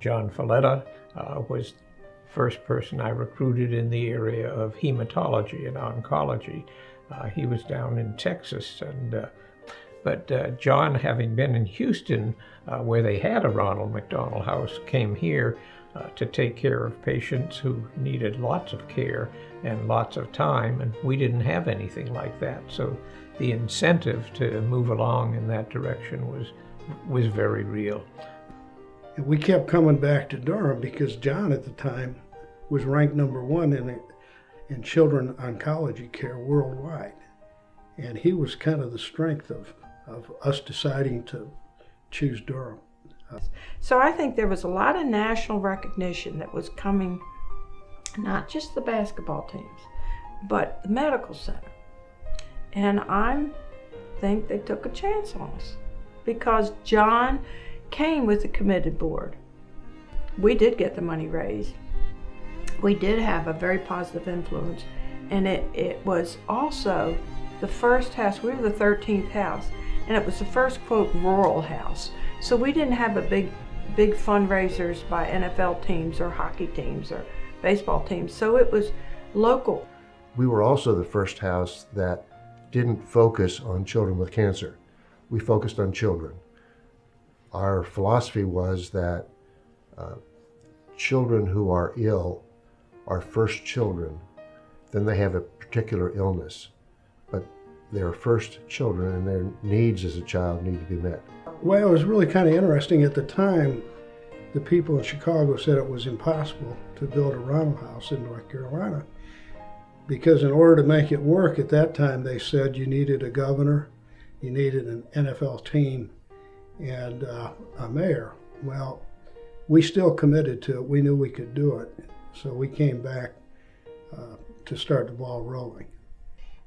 John Folletta was the first person I recruited in the area of hematology and oncology. He was down in Texas, but John, having been in Houston, where they had a Ronald McDonald House, came here to take care of patients who needed lots of care and lots of time, and we didn't have anything like that. So the incentive to move along in that direction was very real. We kept coming back to Durham because John at the time was ranked #1 in children oncology care worldwide. And he was kind of the strength of us deciding to choose Durham. So I think there was a lot of national recognition that was coming, not just the basketball teams, but the medical center. And I think they took a chance on us because John came with a committed board. We did get the money raised. We did have a very positive influence, and it was also the first house. We were the 13th house, and it was the first, quote, rural house. So we didn't have a big fundraisers by NFL teams or hockey teams or baseball teams. So it was local. We were also the first house that didn't focus on children with cancer. We focused on children. Our philosophy was that children who are ill are first children. Then they have a particular illness, but they're first children and their needs as a child need to be met. Well, it was really kind of interesting at the time. The people in Chicago said it was impossible to build a Ronald House in North Carolina because in order to make it work at that time, they said you needed a governor, you needed an NFL team, and a mayor. Well, we still committed to it. We knew we could do it. So we came back to start the ball rolling.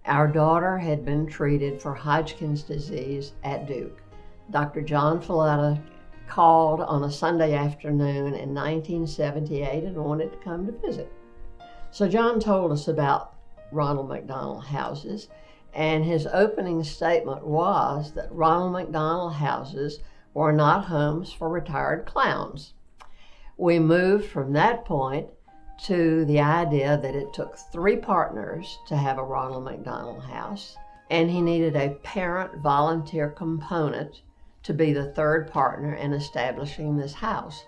Our daughter had been treated for Hodgkin's disease at Duke. Dr. John Folletta called on a Sunday afternoon in 1978 and wanted to come to visit. So John told us about Ronald McDonald houses, and his opening statement was that Ronald McDonald houses were not homes for retired clowns. We moved from that point to the idea that it took 3 partners to have a Ronald McDonald House, and he needed a parent volunteer component to be the 3rd partner in establishing this house.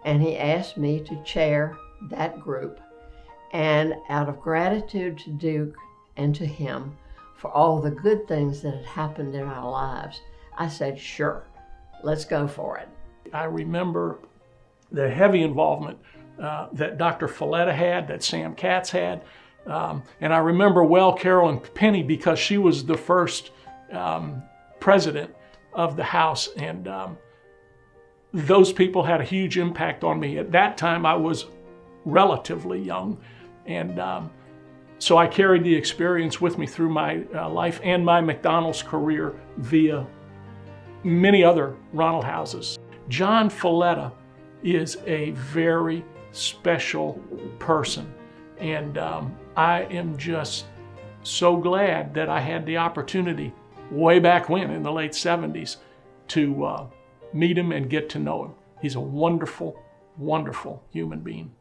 And he asked me to chair that group. And out of gratitude to Duke and to him for all the good things that had happened in our lives, I said, sure, let's go for it. I remember the heavy involvement that Dr. Folletta had, that Sam Katz had. And I remember well Carolyn Penny because she was the first president of the house. And those people had a huge impact on me. At that time, I was relatively young. And so I carried the experience with me through my life and my McDonald's career via many other Ronald houses. John Folletta is a very special person. And I am just so glad that I had the opportunity way back when in the late 70s to meet him and get to know him. He's a wonderful, wonderful human being.